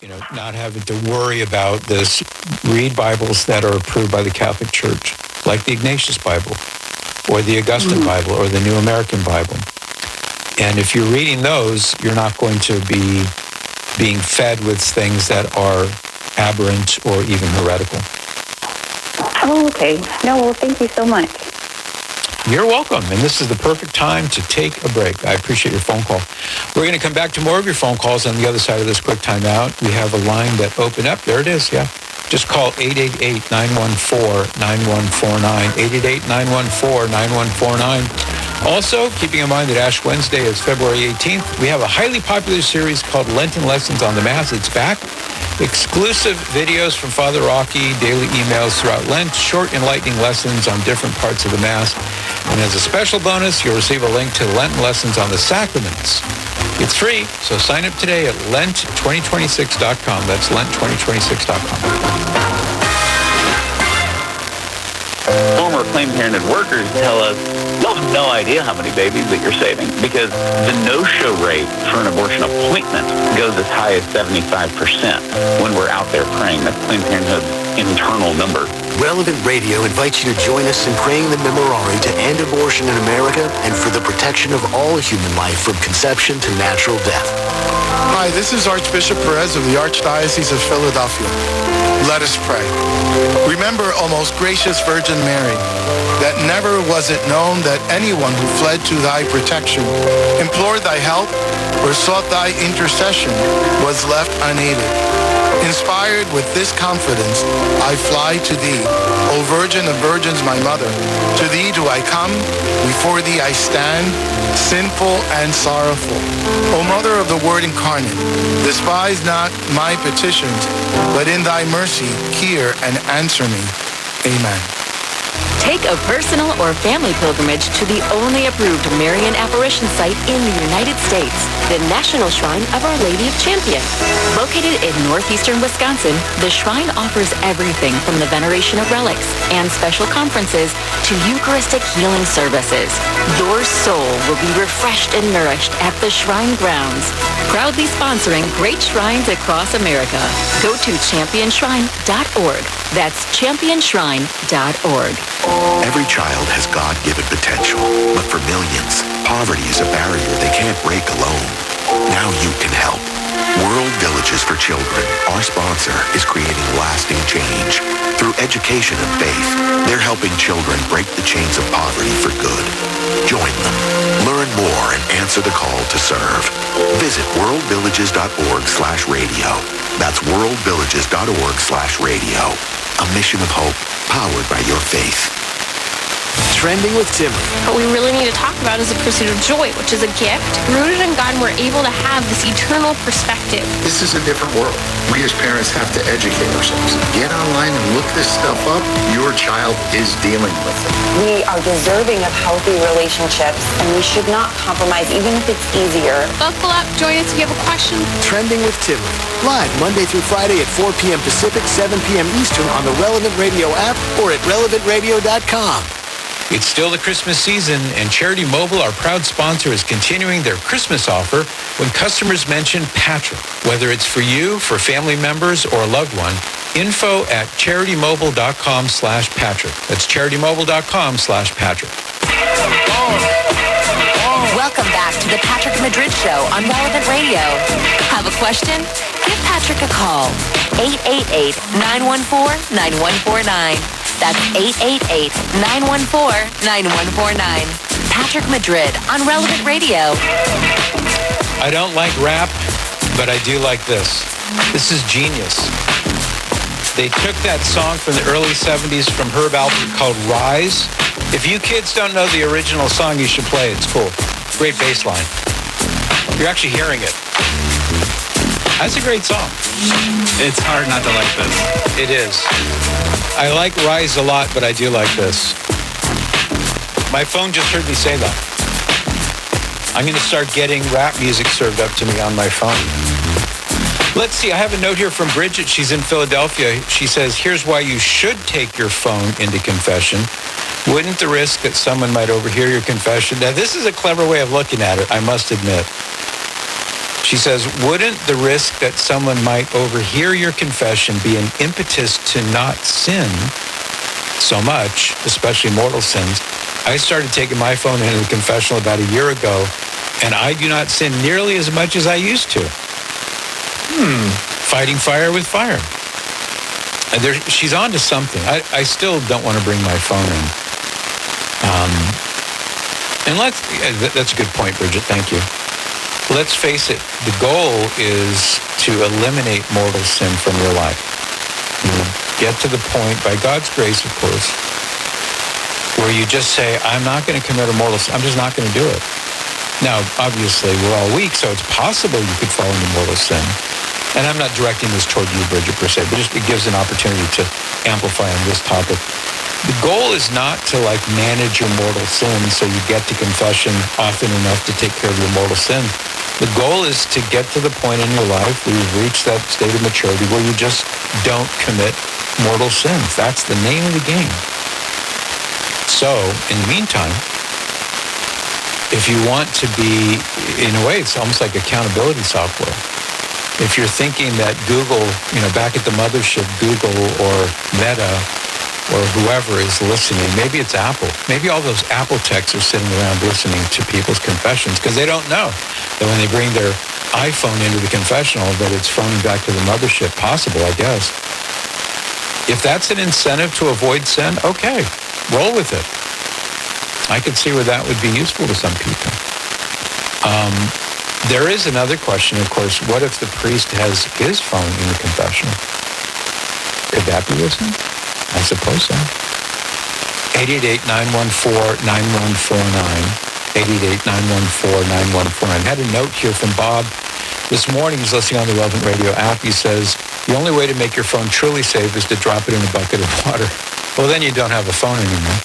not having to worry about this. Read Bibles that are approved by the Catholic Church, like the Ignatius Bible or the Augustine Bible or the New American Bible. And if you're reading those, you're not going to be being fed with things that are aberrant or even heretical. Oh, okay. No, well, thank you so much. You're welcome. And this is the perfect time to take a break. I appreciate your phone call. We're going to come back to more of your phone calls on the other side of this quick timeout. We have a line that opened up. There it is. Yeah. Just call 888-914-9149. 888-914-9149. Also, keeping in mind that Ash Wednesday is February 18th, we have a highly popular series called Lenten Lessons on the Mass. It's back. Exclusive videos from Father Rocky, daily emails throughout Lent, short enlightening lessons on different parts of the Mass. And as a special bonus, you'll receive a link to Lenten Lessons on the Sacraments. It's free, so sign up today at Lent2026.com. That's Lent2026.com. Former Planned Parenthood workers tell us you'll have no idea how many babies that you're saving because the no-show rate for an abortion appointment goes as high as 75% when we're out there praying. That's Planned Parenthood's internal number. Relevant Radio invites you to join us in praying the Memorare to end abortion in America and for the protection of all human life from conception to natural death. Hi, this is Archbishop Perez of the Archdiocese of Philadelphia. Let us pray. Remember, O most gracious Virgin Mary, that never was it known that anyone who fled to thy protection, implored thy help, or sought thy intercession was left unaided. Inspired with this confidence, I fly to thee, O Virgin of Virgins, my mother. To thee do I come, before thee I stand, sinful and sorrowful. O Mother of the Word incarnate, despise not my petitions, but in thy mercy hear and answer me. Amen. Take a personal or family pilgrimage to the only approved Marian apparition site in the United States, the National Shrine of Our Lady of Champion. Located in northeastern Wisconsin, the shrine offers everything from the veneration of relics and special conferences to Eucharistic healing services. Your soul will be refreshed and nourished at the shrine grounds. Proudly sponsoring great shrines across America. Go to championshrine.org. That's championshrine.org. Every child has God-given potential, but for millions, poverty is a barrier they can't break alone. Now you can help. World Villages for Children, our sponsor, is creating lasting change. Through education and faith, they're helping children break the chains of poverty for good. Join them. Learn more and answer the call to serve. Visit worldvillages.org/radio. That's worldvillages.org/radio. A mission of hope, powered by your faith. Trending with Timmy. What we really need to talk about is the pursuit of joy, which is a gift. Rooted in God, we're able to have this eternal perspective. This is a different world. We as parents have to educate ourselves. Get online and look this stuff up. Your child is dealing with it. We are deserving of healthy relationships, and we should not compromise, even if it's easier. Buckle up. Join us if you have a question. Trending with Timmy. Live Monday through Friday at 4 p.m. Pacific, 7 p.m. Eastern on the Relevant Radio app or at relevantradio.com. It's still the Christmas season, and Charity Mobile, our proud sponsor, is continuing their Christmas offer when customers mention Patrick. Whether it's for you, for family members, or a loved one, info at CharityMobile.com/Patrick. That's CharityMobile.com/Patrick. Welcome back to the Patrick Madrid Show on Relevant Radio. Have a question? Give Patrick a call. 888-914-9149. That's 888-914-9149. Patrick Madrid on Relevant Radio. I don't like rap, but I do like this. This is genius. They took that song from the early 70s from Herb Alpert called Rise. If you kids don't know the original song, you should play it. It's cool. Great bass line. You're actually hearing it. That's a great song. It's hard not to like this. It is. I like Rise a lot, but I do like this. My phone just heard me say that. I'm going to start getting rap music served up to me on my phone. Let's see. I have a note here from Bridget. She's in Philadelphia. She says, here's why you should take your phone into confession. Wouldn't the risk that someone might overhear your confession? Now, this is a clever way of looking at it, I must admit. She says, wouldn't the risk that someone might overhear your confession be an impetus to not sin so much, especially mortal sins? I started taking my phone into the confessional about a year ago, and I do not sin nearly as much as I used to. Fighting fire with fire. And she's on to something. I still don't want to bring my phone in. And that's a good point, Bridget. Thank you. Let's face it, the goal is to eliminate mortal sin from your life. Get to the point, by God's grace, of course, where you just say, I'm not going to commit a mortal sin. I'm just not going to do it. Now, obviously, we're all weak, so it's possible you could fall into mortal sin. And I'm not directing this toward you, Bridget, per se, but just it gives an opportunity to amplify on this topic. The goal is not to manage your mortal sin so you get to confession often enough to take care of your mortal sin. The goal is to get to the point in your life where you've reached that state of maturity where you just don't commit mortal sins. That's the name of the game. So, in the meantime, if you want to be, in a way, it's almost like accountability software. If you're thinking that Google, back at the mothership, Google or Meta or whoever is listening, maybe it's Apple. Maybe all those Apple techs are sitting around listening to people's confessions because they don't know that when they bring their iPhone into the confessional that it's phoning back to the mothership. Possible, I guess. If that's an incentive to avoid sin, okay, roll with it. I could see where that would be useful to some people. There is another question, of course. What if the priest has his phone in the confessional? Could that be listening? I suppose so. 888-914-9149. 888-914-9149. I had a note here from Bob. This morning he's listening on the Relevant Radio app. He says, the only way to make your phone truly safe is to drop it in a bucket of water. Well, then you don't have a phone anymore.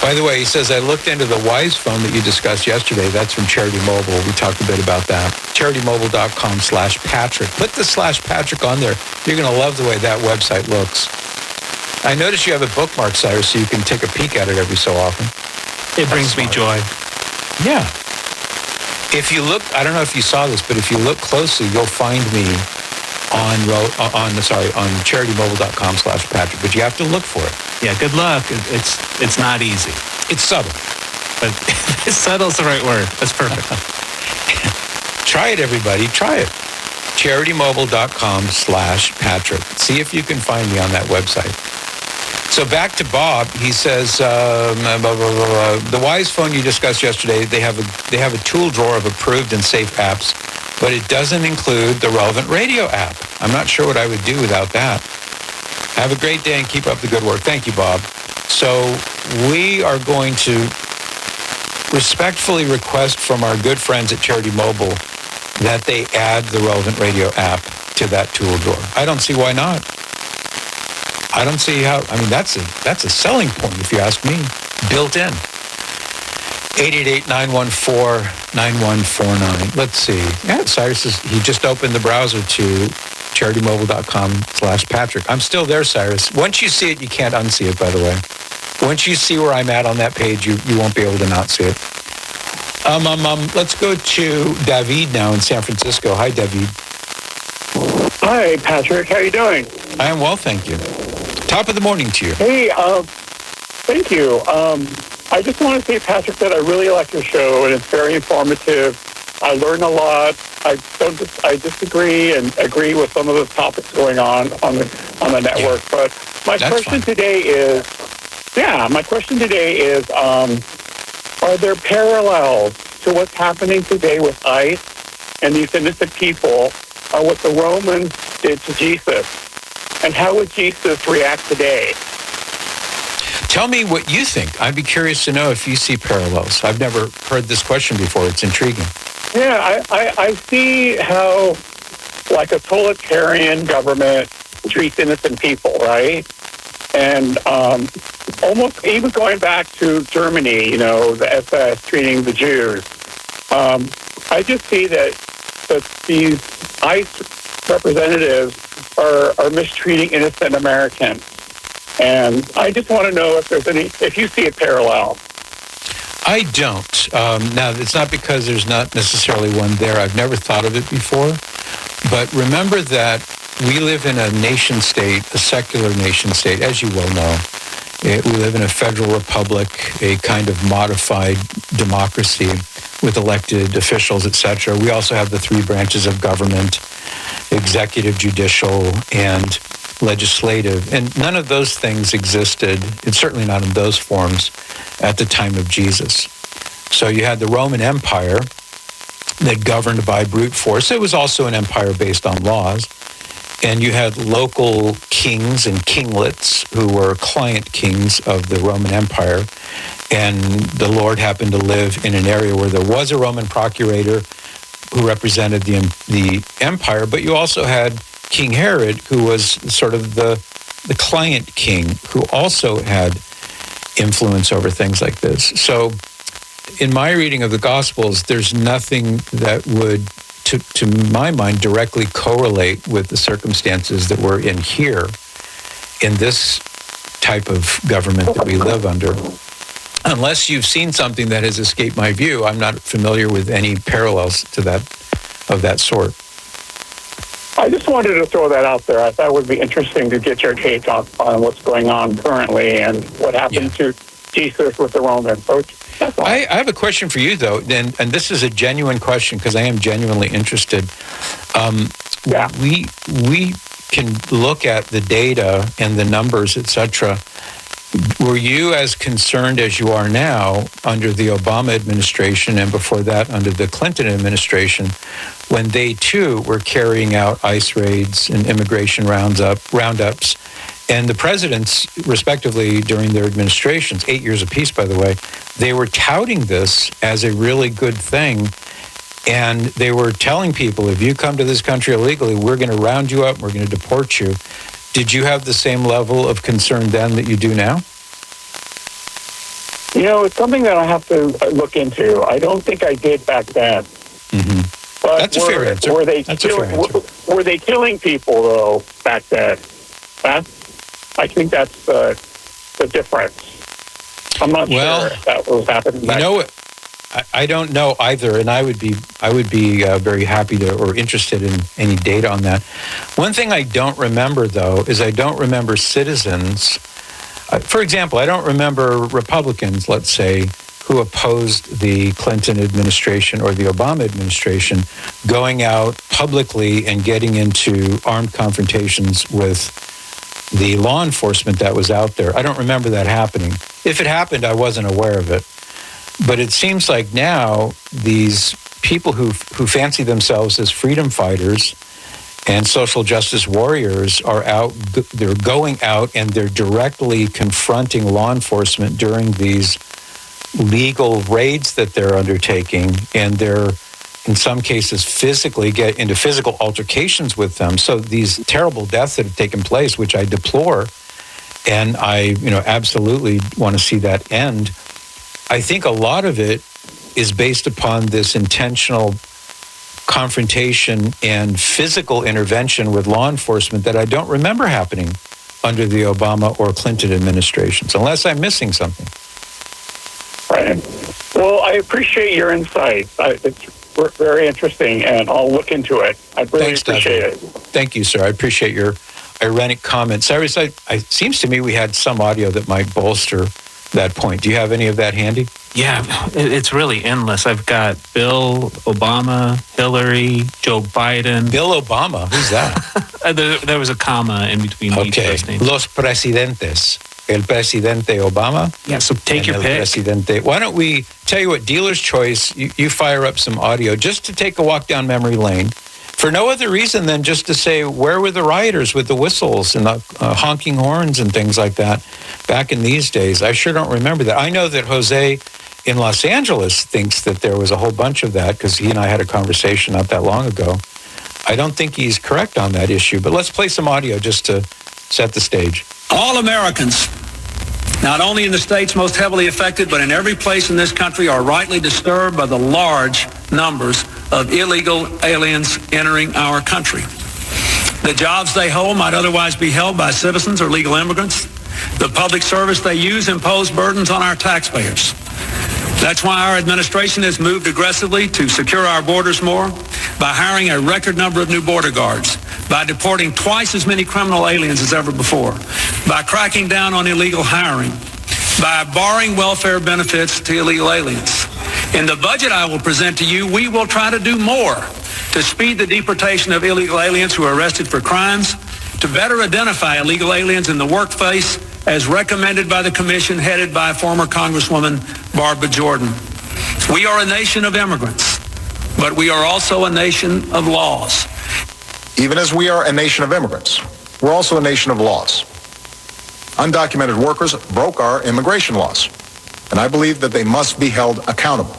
By the way, he says, I looked into the Wise phone that you discussed yesterday. That's from Charity Mobile. We talked a bit about that. CharityMobile.com/Patrick. Put the /Patrick on there. You're going to love the way that website looks. I notice you have a bookmark, Cyrus, so you can take a peek at it every so often. It brings me joy. Yeah. If you look, I don't know if you saw this, but if you look closely, you'll find me on CharityMobile.com/Patrick, but you have to look for it. Yeah, good luck. It's not easy. It's subtle. But subtle's the right word. That's perfect. Try it, everybody. Try it. CharityMobile.com/Patrick. See if you can find me on that website. So back to Bob. He says, the Wise phone you discussed yesterday, they have a tool drawer of approved and safe apps, but it doesn't include the Relevant Radio app. I'm not sure what I would do without that. Have a great day and keep up the good work. Thank you, Bob. So we are going to respectfully request from our good friends at Charity Mobile that they add the Relevant Radio app to that tool drawer. I don't see why not. I don't see how. I mean, that's a selling point, if you ask me. Built in. 888-914-9149. Let's see. Yeah, Cyrus he just opened the browser to CharityMobile.com/Patrick. I'm still there, Cyrus. Once you see it, you can't unsee it, by the way. Once you see where I'm at on that page, you won't be able to not see it. Let's go to David now in San Francisco. Hi, David. Hi, Patrick. How are you doing? I am well, thank you. Top of the morning to you. Hey, thank you. I just want to say, Patrick, that I really like your show, and it's very informative. I learn a lot. I disagree and agree with some of the topics going on the network. Yeah. But my question today is, are there parallels to what's happening today with ICE and these innocent people, what the Romans did to Jesus? And how would Jesus react today? Tell me what you think. I'd be curious to know if you see parallels. I've never heard this question before. It's intriguing. Yeah, I see how, like, a totalitarian government treats innocent people, right? And almost even going back to Germany, the SS treating the Jews. I just see that these ICE representatives are mistreating innocent Americans. And I just want to know if you see a parallel. I don't. Now, it's not because there's not necessarily one there. I've never thought of it before. But remember that we live in a nation state, a secular nation state, as you well know. We live in a federal republic, a kind of modified democracy with elected officials, etc. We also have the three branches of government, executive, judicial, and legislative. And none of those things existed, and certainly not in those forms, at the time of Jesus. So you had the Roman Empire that governed by brute force. It was also an empire based on laws. And you had local kings and kinglets who were client kings of the Roman Empire. And the Lord happened to live in an area where there was a Roman procurator who represented the empire. But you also had King Herod, who was sort of the client king, who also had influence over things like this. So in my reading of the Gospels, there's nothing that would, to my mind, directly correlate with the circumstances that we're in here, in this type of government that we live under. Unless you've seen something that has escaped my view, I'm not familiar with any parallels to that, of that sort. I just wanted to throw that out there. I thought it would be interesting to get your take on what's going on currently and what happened to Jesus with the Romans. So I have a question for you, though, and this is a genuine question because I am genuinely interested. We can look at the data and the numbers, etc. Were you as concerned as you are now under the Obama administration and before that under the Clinton administration when they, too, were carrying out ICE raids and immigration roundups? And the presidents, respectively, during their administrations, 8 years apiece, by the way, they were touting this as a really good thing. And they were telling people, if you come to this country illegally, we're going to round you up, we're going to deport you. Did you have the same level of concern then that you do now? You know, it's something that I have to look into. I don't think I did back then. Mm-hmm. But That's a fair answer. Were they killing people, though, back then? I think that's the difference. I'm not sure if that was happening back then. I don't know either, and I would be very happy to or interested in any data on that. One thing I don't remember, though, is I don't remember citizens. For example, I don't remember Republicans, let's say, who opposed the Clinton administration or the Obama administration going out publicly and getting into armed confrontations with the law enforcement that was out there. I don't remember that happening. If it happened, I wasn't aware of it. But it seems like now these people who fancy themselves as freedom fighters and social justice warriors are out, they're going out and they're directly confronting law enforcement during these legal raids that they're undertaking, and they're in some cases physically get into physical altercations with them. So these terrible deaths that have taken place, which I deplore, and I absolutely want to see that end. I think a lot of it is based upon this intentional confrontation and physical intervention with law enforcement that I don't remember happening under the Obama or Clinton administrations, unless I'm missing something. Right. Well, I appreciate your insight. It's very interesting, and I'll look into it. I really appreciate it. Thank you, sir. I appreciate your ironic comments. Cyrus, it seems to me we had some audio that might bolster that point. Do you have any of that handy? Yeah, it's really endless. I've got Bill, Obama, Hillary, Joe Biden. Bill Obama? Who's that? There was a comma in between each of those names. Los presidentes. El presidente Obama. Yeah, so take your pick. Presidente. Why don't we tell you what, dealer's choice, you fire up some audio just to take a walk down memory lane for no other reason than just to say, where were the rioters with the whistles and the honking horns and things like that back in these days? I sure don't remember that. I know that Jose in Los Angeles thinks that there was a whole bunch of that because he and I had a conversation not that long ago. I don't think he's correct on that issue, but let's play some audio just to set the stage. All Americans, not only in the states most heavily affected, but in every place in this country, are rightly disturbed by the large numbers of illegal aliens entering our country. The jobs they hold might otherwise be held by citizens or legal immigrants. The public service they use impose burdens on our taxpayers. That's why our administration has moved aggressively to secure our borders more by hiring a record number of new border guards, by deporting twice as many criminal aliens as ever before, by cracking down on illegal hiring, by barring welfare benefits to illegal aliens. In the budget I will present to you, we will try to do more to speed the deportation of illegal aliens who are arrested for crimes, to better identify illegal aliens in the workplace as recommended by the commission headed by former Congresswoman Barbara Jordan. We are a nation of immigrants, but we are also a nation of laws. Even as we are a nation of immigrants, we're also a nation of laws. Undocumented workers broke our immigration laws, and I believe that they must be held accountable,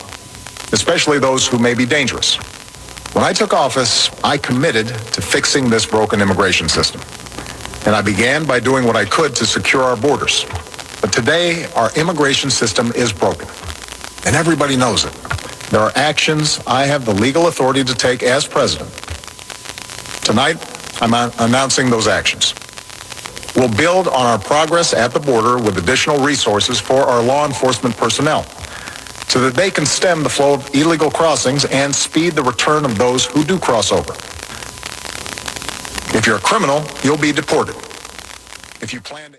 especially those who may be dangerous. When I took office, I committed to fixing this broken immigration system, and I began by doing what I could to secure our borders. But today, our immigration system is broken, and everybody knows it. There are actions I have the legal authority to take as president. Tonight, I'm announcing those actions. We'll build on our progress at the border with additional resources for our law enforcement personnel so that they can stem the flow of illegal crossings and speed the return of those who do cross over. If you're a criminal, you'll be deported. If you plan to